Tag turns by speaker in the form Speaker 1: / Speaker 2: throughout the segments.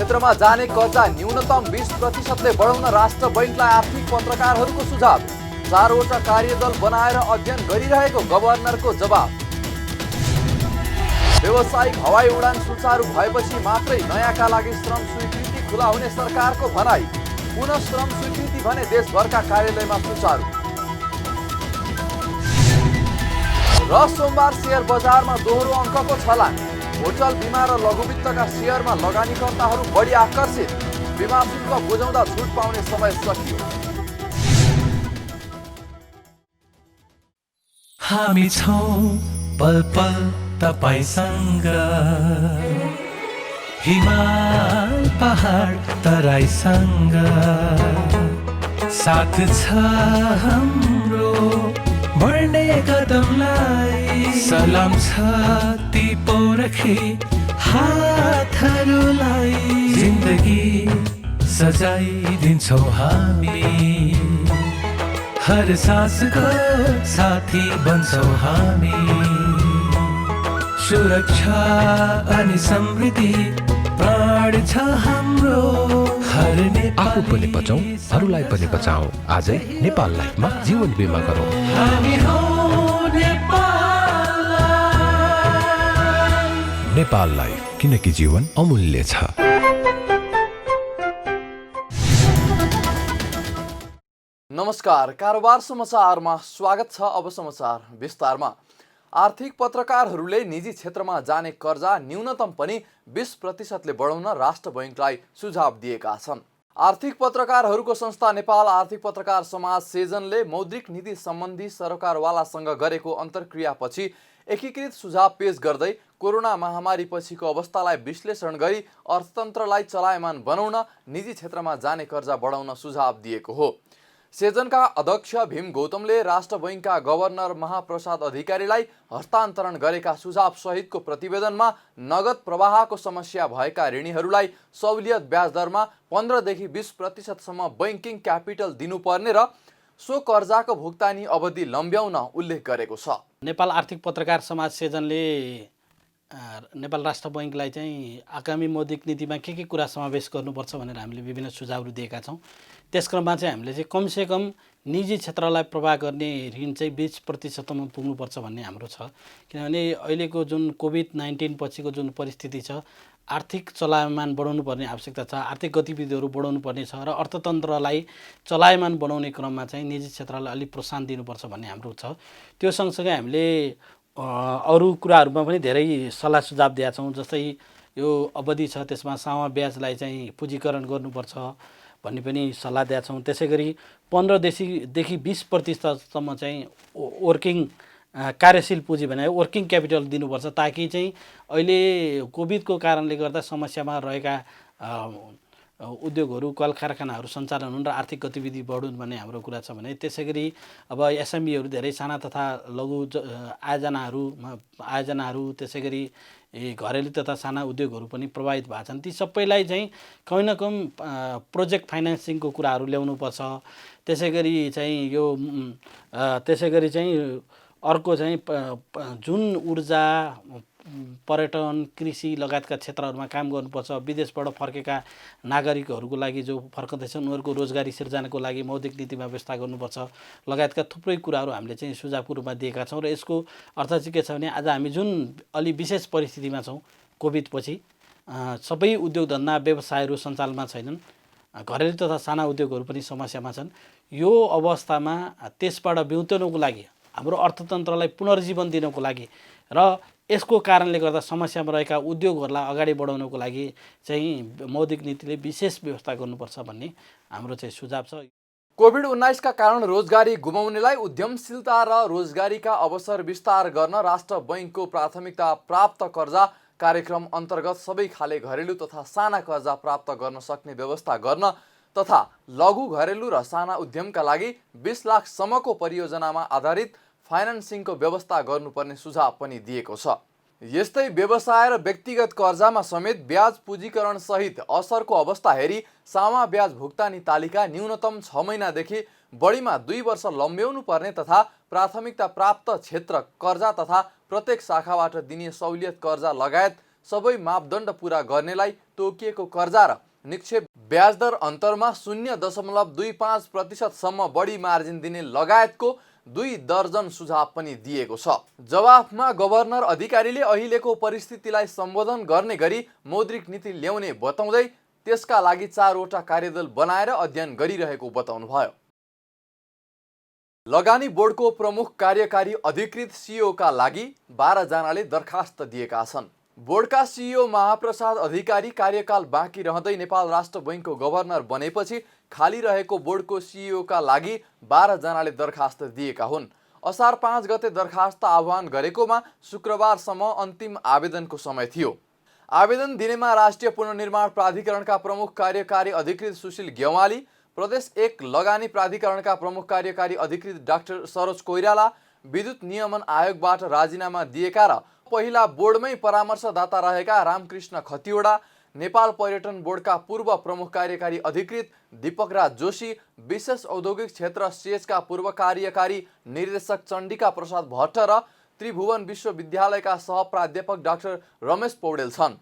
Speaker 1: क्षेत्रमा जाने कर्जा न्यूनतम 20% बढाउन राष्ट्र बैंकलाई आर्थिक पत्रकारहरूको सुझाव। 4वटा कार्यदल बनाएर अध्ययन गरिरहेको गभर्नरको जवाब। व्यावसायिक हवाई उडान सुचारू भएपछि मात्रै नयाँका लागि श्रम स्वीकृति खुला हुने सरकारको भनाई। पुनः श्रम स्वीकृति भने देशभरका कार्यालयमा सुचारू। र सोमबार शेयर बजारमा दोहोरो अङ्कको छलाङ। होटल, बिमा र लघुवित्तका शेयरमा लगानीकर्ताहरू बढी आकर्षित। बिमा शुल्क बुझाउँदा छुट पाउने समय सकियो।
Speaker 2: हामी छौं पल पल तपाईसँग, हिमाल पहाड तराईसँग, साथ छ हाम्रो बढ्ने कदमलाई। सलाम छ ती पोरखी हातहरूलाई, जिन्दगी सजाइदिन्छौँ हामी, हर सासको साथी बन्छौँ हामी। सुरक्षा अनि समृद्धि प्राण छ हाम्रो, हर
Speaker 3: आफू पनि बचाऊ, अरूलाई पनि बचाऊ। आजै नेपाल लाइफमा जीवन बिमा गरौँ।
Speaker 2: हामी हौं नेपाल लाइफ।
Speaker 3: नेपाल लाइफ, किनकि जीवन अमूल्य छ।
Speaker 1: नमस्कार, कारोबार समाचारमा स्वागत छ। अब समाचार विस्तारमा। आर्थिक पत्रकारहरूले निजी क्षेत्रमा जाने कर्जा न्यूनतम पनि 20%ले बढाउन राष्ट्र बैंकलाई सुझाव दिएका छन्। आर्थिक पत्रकारहरूको संस्था नेपाल आर्थिक पत्रकार समाज सेजनले मौद्रिक नीति सम्बन्धी सरकारवालासँग गरेको अन्तर्क्रियापछि एकीकृत सुझाव पेश गर्दै कोरोना महामारी पछिको अवस्थालाई विश्लेषण गरी अर्थतन्त्रलाई चलायमान बनाउन निजी क्षेत्रमा जाने कर्जा बढाउन सुझाव दिएको हो। सेजनका अध्यक्ष भीम गौतमले राष्ट्र बैंकका गभर्नर महाप्रसाद अधिकारीलाई हस्तान्तरण गरेका सुझाव सहितको प्रतिवेदनमा नगद प्रवाहको समस्या भएका ऋणीहरूलाई सहुलियत ब्याज दरमा 15 देखि 20% बैंकिङ क्यापिटल दिनुपर्ने र सो कर्जाको भुक्तानी अवधि लम्ब्याउन उल्लेख गरेको छ।
Speaker 4: नेपाल आर्थिक पत्रकार समाज सेजनले नेपाल राष्ट्र बैंकलाई चाहिँ आगामी मौद्रिक नीतिमा के कुरा समावेश गर्नुपर्छ भनेर हामीले विभिन्न सुझावहरू दिएका छौँ। त्यस क्रममा चाहिँ हामीले चाहिँ कमसेकम निजी क्षेत्रलाई प्रवाह गर्ने ऋण चाहिँ 20%सम्म पुग्नुपर्छ भन्ने हाम्रो छ। किनभने अहिलेको जुन कोभिड-19 पछिको जुन परिस्थिति छ, आर्थिक चलायमान बढाउनु पर्ने आवश्यकता छ, आर्थिक गतिविधिहरू बढाउनु पर्ने छ र अर्थतन्त्रलाई चलायमान बनाउने क्रममा चाहिँ निजी क्षेत्रलाई अलिक प्रोत्साहन दिनुपर्छ भन्ने हाम्रो छ। त्यो सँगसँगै हामीले अरू कुराहरूमा पनि धेरै सल्लाह सुझाव दिएका छौँ। जस्तै यो अवधि छ त्यसमा सामा ब्याजलाई चाहिँ पुँजीकरण गर्नुपर्छ भन्ने पनि सल्लाह दिएका छौँ। त्यसै गरी 15 देखि 20%सम्म चाहिँ वर्किङ कार्यशील पुँजी भने वर्किङ क्यापिटल दिनुपर्छ, ताकि चाहिँ अहिले कोभिडको कारणले गर्दा समस्यामा रहेका उद्योगहरू कल कारखानाहरू सञ्चालन हुन् र आर्थिक गतिविधि बढुन् भन्ने हाम्रो कुरा छ भने। त्यसै गरी अब एसएमईहरू धेरै साना तथा लघु आयोजनाहरू त्यसै गरी घरेलु तथा साना उद्योगहरू पनि प्रभावित भएको छन्। ती सबैलाई चाहिँ कहीँ न कहीँ प्रोजेक्ट फाइनेन्सिङको कुराहरू ल्याउनुपर्छ। त्यसै गरी चाहिँ अर्को चाहिँ जुन ऊर्जा, पर्यटन, कृषि लगायतका क्षेत्रहरूमा काम गर्नुपर्छ। विदेशबाट फर्केका नागरिकहरूको लागि जो फर्कँदैछन् उनीहरूको रोजगारी सिर्जनाको लागि मौद्रिक नीतिमा व्यवस्था गर्नुपर्छ लगायतका थुप्रै कुराहरू हामीले चाहिँ सुझावको रूपमा दिएका छौँ। र यसको अर्थ चाहिँ के छ भने आज हामी जुन अलि विशेष परिस्थितिमा छौँ, कोभिड पछि सबै उद्योग धन्दा व्यवसायहरू सञ्चालनमा छैनन्, घरेलु तथा साना उद्योगहरू पनि समस्यामा छन्। यो अवस्थामा त्यसबाट बिउतनको लागि, हाम्रो अर्थतन्त्रलाई पुनर्जीवन दिनको लागि र यसको कारणले गर्दा समस्यामा रहेका उद्योगहरूलाई अगाडि बढाउनको लागि चाहिँ मौद्रिक नीतिले विशेष व्यवस्था गर्नुपर्छ भन्ने हाम्रो चाहिँ सुझाव छ।
Speaker 1: कोभिड-19 का कारण रोजगारी गुमाउनेलाई उद्यमशीलता र रोजगारीका अवसर विस्तार गर्न राष्ट्र बैंकको प्राथमिकता प्राप्त कर्जा कार्यक्रम अन्तर्गत सबै खाले घरेलु तथा साना कर्जा प्राप्त गर्न सक्ने व्यवस्था गर्न तथा लघु घरेलु र साना उद्यमका लागि 20 लाखसम्मको परियोजनामा आधारित फाइनान्सिङको व्यवस्था गर्नुपर्ने सुझाव पनि दिएको छ। यस्तै व्यवसाय र व्यक्तिगत कर्जामा समेत ब्याज पुँजीकरण सहित असरको अवस्था हेरी सामा ब्याज भुक्तानी तालिका न्यूनतम 6 महिनादेखि बढीमा 2 वर्ष लम्ब्याउनु पर्ने तथा प्राथमिकता प्राप्त क्षेत्र कर्जा तथा प्रत्येक शाखाबाट दिने सहुलियत कर्जा लगायत सबै मापदण्ड पूरा गर्नेलाई तोकिएको कर्जा र निक्षेप ब्याज दर अन्तरमा 0.25% बढी मार्जिन दिने लगायतको 2 दर्जन सुझाव पनि दिएको छ। जवाफमा गभर्नर अधिकारीले अहिलेको परिस्थितिलाई सम्बोधन गर्ने गरी मौद्रिक नीति ल्याउने बताउँदै त्यसका लागि 4 वटा कार्यदल बनाएर अध्ययन गरिरहेको बताउनुभयो। लगानी बोर्डको प्रमुख कार्यकारी अधिकृत सिइओका लागि 12 जनाले दरखास्त दिएका छन्। बोर्डका सिइओ महाप्रसाद अधिकारी कार्यकाल बाँकी रहँदै नेपाल राष्ट्र बैङ्कको गभर्नर बनेपछि खाली रहेको बोर्डको सिइओका लागि 12 जनाले दरखास्त दिएका हुन्। असार 5 गते दरखास्त आह्वान गरेकोमा शुक्रबारसम्म अन्तिम आवेदनको समय थियो। आवेदन दिनेमा राष्ट्रिय पुनर्निर्माण प्राधिकरणका प्रमुख कार्यकारी अधिकृत सुशील गेवाली, प्रदेश 1 लगानी प्राधिकरणका प्रमुख कार्यकारी अधिकृत डाक्टर सरोज कोइराला, विद्युत नियमन आयोगबाट राजीनामा दिएका र पहिला बोर्डमै परामर्शदाता रहेका रामकृष्ण खतिवडा, नेपाल पर्यटन बोर्डका पूर्व प्रमुख कार्यकारी अधिकृत दीपक राज जोशी, विशेष औद्योगिक क्षेत्र सेजका पूर्व कार्यकारी निर्देशक चण्डिका प्रसाद भट्ट र त्रिभुवन विश्वविद्यालयका सहप्राध्यापक डाक्टर रमेश पौडेल छन्।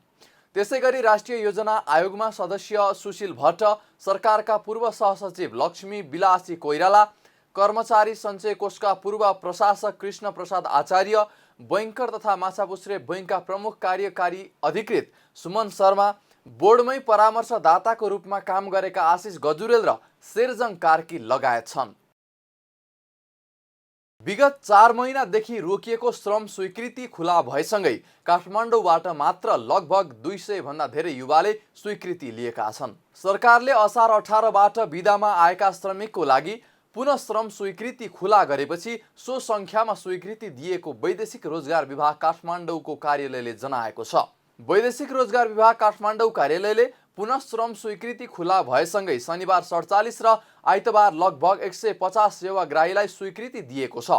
Speaker 1: त्यसैगरी राष्ट्रिय योजना आयोगमा सदस्य सुशील भट्ट, सरकारका पूर्व सहसचिव लक्ष्मी विलासी कोइराला, कर्मचारी सञ्चय कोषका पूर्व प्रशासक कृष्ण प्रसाद आचार्य, बैंकर तथा माछापुच्छ्रे बैंकका प्रमुख कार्यकारी अधिकृत सुमन शर्मा, बोर्डमै परामर्शदाताको रूपमा काम गरेका आशिष गजुरेल र शेरजङ कार्की लगायत छन्। विगत 4 महिनादेखि रोकिएको श्रम स्वीकृति खुला भएसँगै काठमाडौँबाट मात्र लगभग 200 भन्दा धेरै युवाले स्वीकृति लिएका छन्। सरकारले असार 18बाट बिदामा आएका श्रमिकको लागि पुनः श्रम स्वीकृति खुला गरेपछि सो संख्यामा स्वीकृति दिएको वैदेशिक रोजगार विभाग काठमाडौँको कार्यालयले जनाएको छ। वैदेशिक रोजगार विभाग काठमाडौँ कार्यालयले पुनः श्रम स्वीकृति खुला भएसँगै शनिबार 47 र आइतबार लगभग 150 सेवाग्राहीलाई स्वीकृति दिएको छ।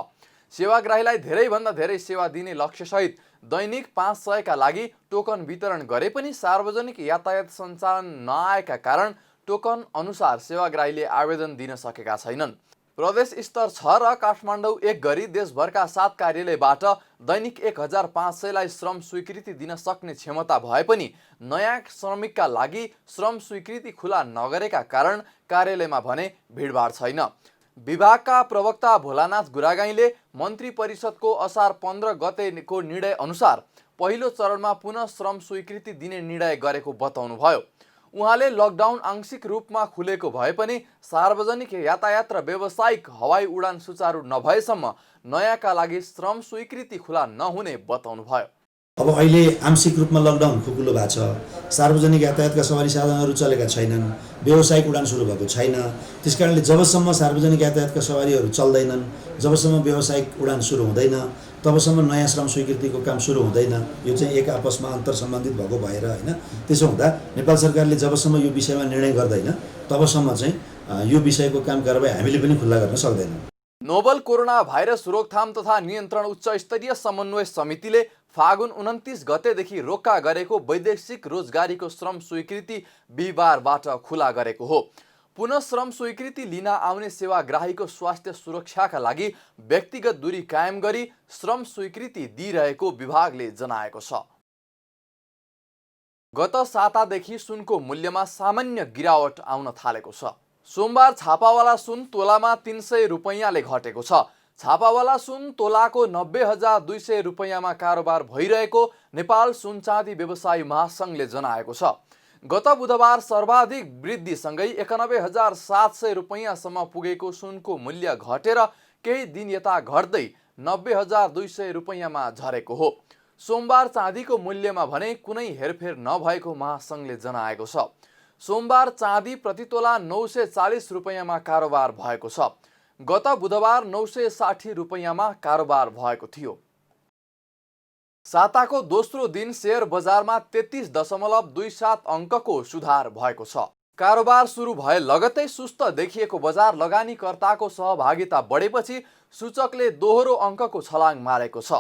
Speaker 1: सेवाग्राहीलाई धेरैभन्दा धेरै सेवा दिने लक्ष्यसहित दैनिक 500 का लागि टोकन वितरण गरे पनि सार्वजनिक यातायात सञ्चालन नआएका कारण टोकन अनुसार सेवाग्राहीले आवेदन दिन सकेका छैनन्। प्रदेश स्तर 6 र काठमाडौँ 1 गरी देशभरका 7 कार्यालयबाट दैनिक 1500 लाई श्रम स्वीकृति दिन सक्ने क्षमता भए पनि नयाँ श्रमिकका लागि श्रम स्वीकृति खुला नगरेका कारण कार्यालयमा भने भिडभाड छैन। विभागका प्रवक्ता भोलानाथ गुरागाईले मन्त्री परिषदको असार 15 गतेको निर्णय अनुसार पहिलो चरणमा पुनः श्रम स्वीकृति दिने निर्णय गरेको बताउनुभयो। उहाँले लकडाउन आंशिक रूपमा खुलेको भए पनि सार्वजनिक यातायात र व्यावसायिक हवाई उडान सुचारू नभएसम्म नयाँका लागि श्रम स्वीकृति खुला नहुने बताउनुभयो।
Speaker 5: अब अहिले आंशिक रूपमा लकडाउन खुकुलो भएको छ, सार्वजनिक यातायातका सवारी साधनहरू चलेका छैनन्, व्यावसायिक उडान सुरु भएको छैन। त्यसकारणले जबसम्म सार्वजनिक यातायातका सवारीहरू चल्दैनन्, जबसम्म व्यावसायिक उडान सुरु हुँदैन, तबसम्म नयाँ श्रम स्वीकृतिको काम सुरु हुँदैन। यो चाहिँ एक आपसमा अन्तर सम्बन्धित भएको भएर हैन। त्यसो हुँदा नेपाल सरकारले जबसम्म यो विषयमा निर्णय गर्दैन तबसम्म चाहिँ यो विषयको काम कारबाही हामीले पनि खुल्ला गर्न सक्दैनौँ।
Speaker 1: नोभल कोरोना भाइरस रोकथाम तथा नियन्त्रण उच्च स्तरीय समन्वय समितिले फागुन 29 गतेदेखि रोक्का गरेको वैदेशिक रोजगारीको श्रम स्वीकृति बिहिबारबाट खुला गरेको हो। पुनः श्रम स्वीकृति लिन आउने सेवाग्राहीको स्वास्थ्य सुरक्षाका लागि व्यक्तिगत दूरी कायम गरी श्रम स्वीकृति दिइरहेको विभागले जनाएको छ। गत सातादेखि सुनको मूल्यमा सामान्य गिरावट आउन थालेको छ। सोमबार छापावाला सुन तोलामा 300 रुपैयाँले घटेको छ। छापावाला सुन तोलाको 90,200 रुपैयाँमा कारोबार भइरहेको नेपाल सुन चाँदी व्यवसायी महासंघले जनाएको छ। गत बुधबार सर्वाधिक वृद्धिसँगै 91,700 रुपैयाँसम्म पुगेको सुनको मूल्य घटेर केही दिन यता घट्दै 90,200 रुपैयाँमा झरेको हो। सोमबार चाँदीको मूल्यमा भने कुनै हेरफेर नभएको महासंघले जनाएको छ। सोमबार चाँदी प्रतितोला 940 रुपैयाँमा कारोबार भएको छ। गत बुधबार 960 रुपैयाँमा कारोबार भएको थियो। साताको दोस्रो दिन शेयर बजारमा 33.27 अङ्कको सुधार भएको छ। कारोबार सुरु भए लगतै सुस्त देखिएको बजार लगानीकर्ताको सहभागिता बढेपछि सूचकले दोहोरो अङ्कको छलाङ मारेको छ।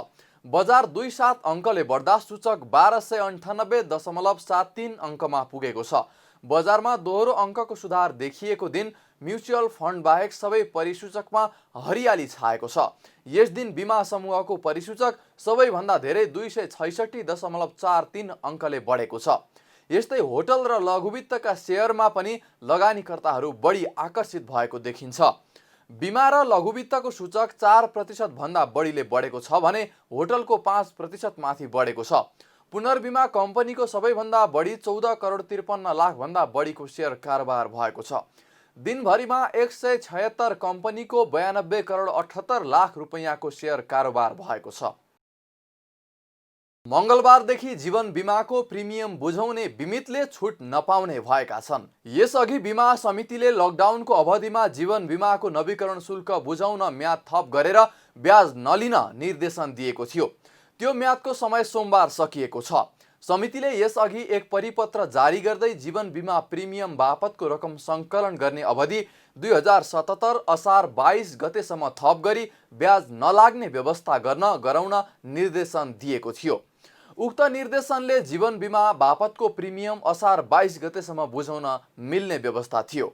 Speaker 1: बजार 2.7 अङ्कले बढ्दा सूचक 1298.73 अङ्कमा पुगेको छ। बजारमा दोहोरो अङ्कको सुधार देखिएको दिन म्युचुअल फन्ड बाहेक सबै परिसूचकमा हरियाली छाएको छ। यस दिन बिमा समूहको परिसूचक सबैभन्दा धेरै 266.43 अङ्कले बढेको छ। यस्तै होटल र लघुवित्तका शेयरमा पनि लगानीकर्ताहरू बढी आकर्षित भएको देखिन्छ। बिमा र लघुवित्तको सूचक 4% भन्दा बढीले बढेको छ भने होटलको 5% माथि बढेको छ। पुनर्बिमा कम्पनीको सबैभन्दा बढी 14 करोड 53 लाख भन्दा बढीको शेयर कारोबार भएको छ। दिनभरिमा 176 कम्पनीको 92 करोड 78 लाख रुपैयाँको शेयर कारोबार भएको छ। मंगलबारदेखि जीवन बिमाको प्रिमियम बुझाउने बिमितले छुट नपाउने भएका छन्। यसअघि बिमा समितिले लकडाउनको अवधिमा जीवन बिमाको नवीकरण शुल्क बुझाउन म्याद थप गरेर ब्याज नलिन निर्देशन दिएको थियो। त्यो म्यादको समय सोमबार सकिएको छ। समितिले यसअघि एक परिपत्र जारी गर्दै जीवन बिमा प्रिमियम बापतको रकम सङ्कलन गर्ने अवधि 2077 असार 22 गतेसम्म थप गरी ब्याज नलाग्ने व्यवस्था गराउन निर्देशन दिएको थियो। उक्त निर्देशनले जीवन बिमा बापतको प्रिमियम असार 22 गतेसम्म बुझाउन मिल्ने व्यवस्था थियो।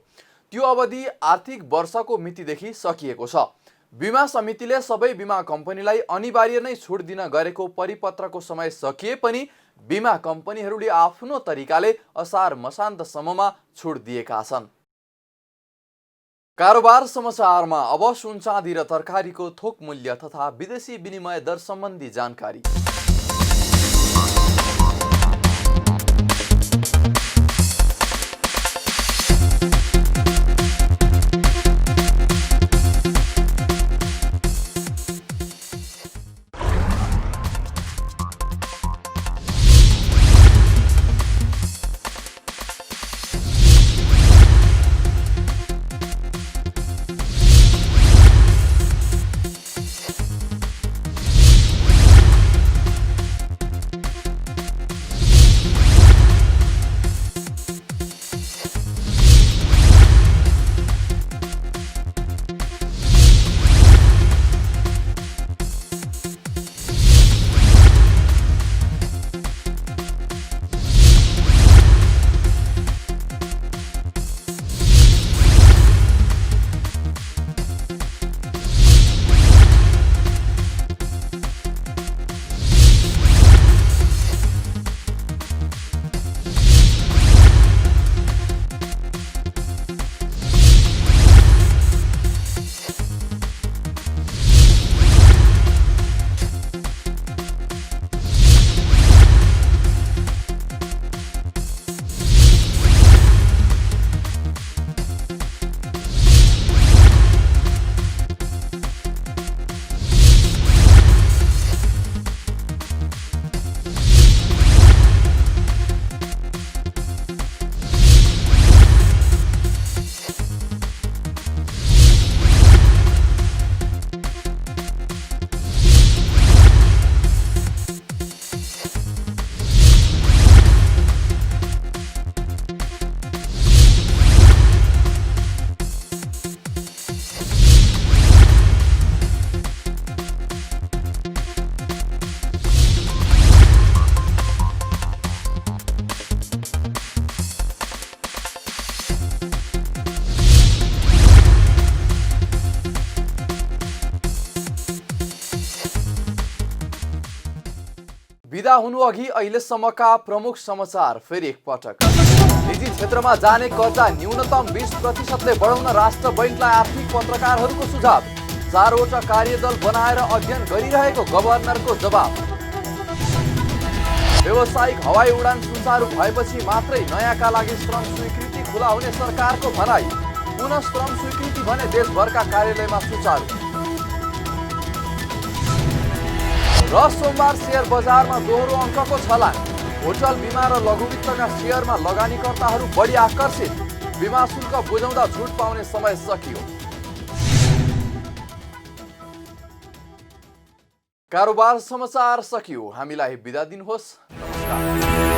Speaker 1: त्यो अवधि आर्थिक वर्षको मितिदेखि सकिएको छ। बिमा समितिले सबै बिमा कम्पनीलाई अनिवार्य नै छुट दिन गरेको परिपत्रको समय सकिए पनि बिमा कम्पनीहरूले आफ्नो तरिकाले असार मसान्तसम्ममा छुट दिएका छन्। कारोबार समाचारमा अब सुन चाँदी र तरकारीको थोक मूल्य तथा विदेशी विनिमय दर सम्बन्धी जानकारी। विदा हुनु अघि अहिलेसम्मका प्रमुख समाचार फेरि एकपटक। निजी क्षेत्रमा जाने कर्जा न्यूनतम 20% ले बढाउन राष्ट्र बैंकलाई आर्थिक पत्रकारहरूको सुझाव। 4वटा कार्यदल बनाएर अध्ययन गरिरहेको गभर्नरको जवाब। व्यावसायिक हवाई उडान सुचारू भएपछि मात्रै नयाँका लागि श्रम स्वीकृति खुला हुने सरकारको भनाई। पुनः श्रम स्वीकृति भने देशभरका कार्यालयमा सुचारू। र सोमबार शेयर बजारमा दोहोरो अङ्कको छलाङ। होटल बिमा र लघुवित्तका शेयरमा लगानीकर्ताहरू बढी आकर्षित। बिमा शुल्क बुझाउँदा छुट पाउने समय सकियो। कारोबार समाचार सकियो। हामीलाई बिदा दिनुहोस्। नमस्कार।